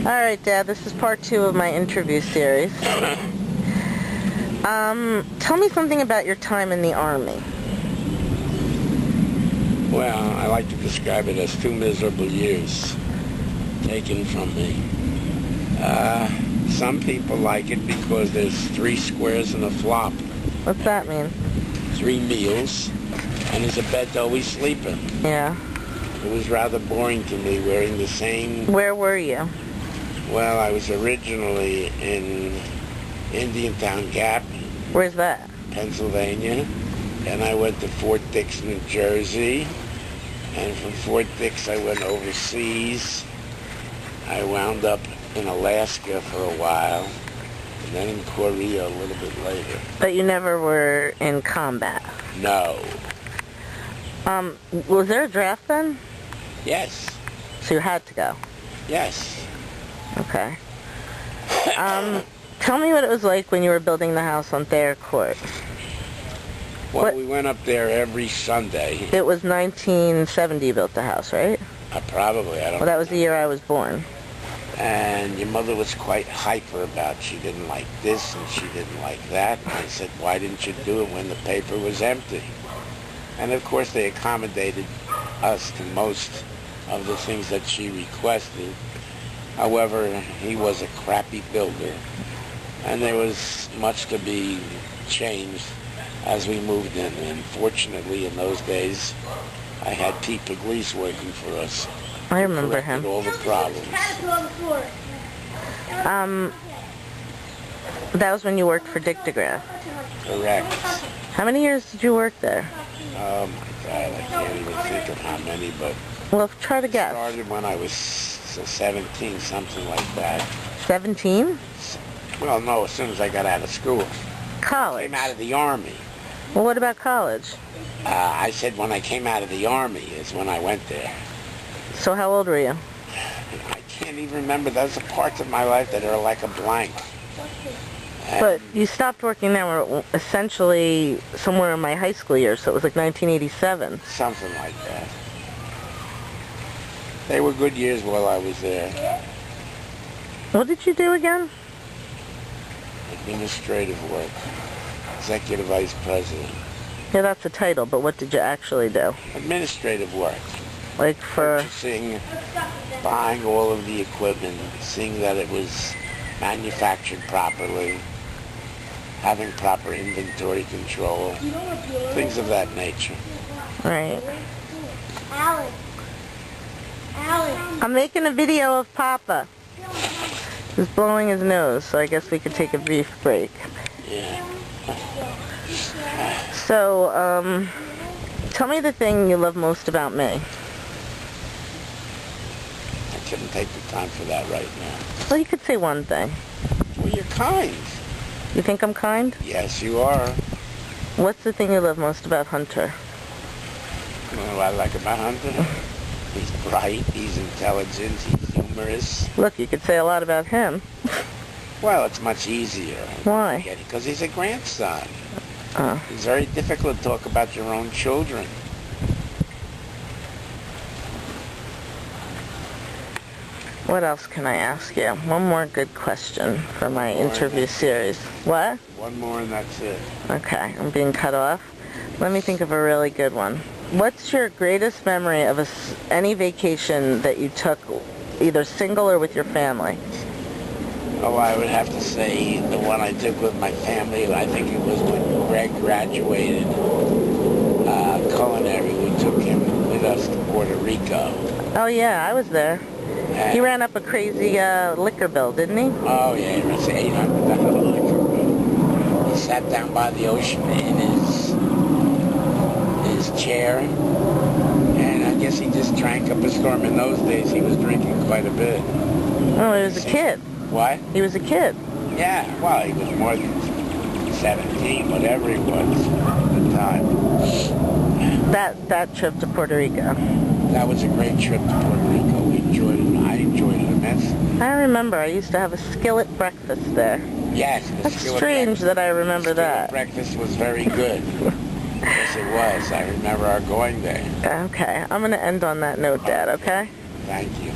Alright, Dad, this is part 2 of my interview series. Tell me something about your time in the Army. Well, I like to describe it as 2 miserable years taken from me. Some people like it because there's 3 squares and a flop. What's that mean? 3 meals, and there's a bed to always sleep in. Yeah. It was rather boring to me wearing the same... Where were you? Well, I was originally in Indiantown Gap. Where's that? Pennsylvania. And I went to Fort Dix, New Jersey. And from Fort Dix, I went overseas. I wound up in Alaska for a while. And then in Korea a little bit later. But you never were in combat? No. Was there a draft then? Yes. So you had to go? Yes. Okay. Tell me what it was like when you were building the house on Thayer Court. Well, we went up there every Sunday. It was 1970 you built the house, right? Probably, I don't know. Well, that was the year I was born. And your mother was quite hyper about she didn't like this and she didn't like that. And I said, why didn't you do it when the paper was empty? And of course they accommodated us to most of the things that she requested. However, he was a crappy builder, and there was much to be changed as we moved in. And fortunately, in those days, I had Pete Pugliese working for us. I remember him. All the problems. That was when you worked for Dick DeGraff. Correct. How many years did you work there? Oh my God, I can't even think of how many, but... Well, try to guess. Started when I was 17, something like that. 17? Well, no, as soon as I got out of school. College? Came out of the Army. Well, what about college? I said when I came out of the Army is when I went there. So how old were you? I can't even remember. Those are parts of my life that are like a blank. But you stopped working there essentially somewhere in my high school years, so it was like 1987. Something like that. They were good years while I was there. What did you do again? Administrative work. Executive Vice President. Yeah, that's a title, but what did you actually do? Administrative work. Like for... Purchasing, buying all of the equipment, seeing that it was manufactured properly, having proper inventory control, things of that nature. Right. I'm making a video of Papa. He's blowing his nose, so I guess we could take a brief break. Yeah. So, tell me the thing you love most about me. I couldn't take the time for that right now. Well, you could say one thing. Well, you're kind. You think I'm kind? Yes, you are. What's the thing you love most about Hunter? You know what I like about Hunter? He's bright, he's intelligent, he's humorous. Look, you could say a lot about him. Well, it's much easier. Why? Because he's a grandson. It's very difficult to talk about your own children. What else can I ask you? One more good question for my interview series. What? One more and that's it. Okay, I'm being cut off. Let me think of a really good one. What's your greatest memory of any vacation that you took, either single or with your family? Oh, I would have to say the one I took with my family. I think it was when Greg graduated culinary. We took him with us to Puerto Rico. Oh yeah, I was there. He ran up a crazy liquor bill, didn't he? Oh yeah, it was $800 liquor bill. He sat down by the ocean in his chair, and I guess he just drank up a storm. In those days, he was drinking quite a bit. Oh, he was a kid. What? He was a kid. Yeah, well, he was more than 17, whatever he was at the time. That trip to Puerto Rico. That was a great trip to Puerto Rico. We enjoyed it. I enjoyed it immensely. I remember I used to have a skillet breakfast there. Yes. That's strange that I remember that. Breakfast was very good. Yes, it was. I remember our going there. Okay, I'm going to end on that note, Dad, okay? Thank you.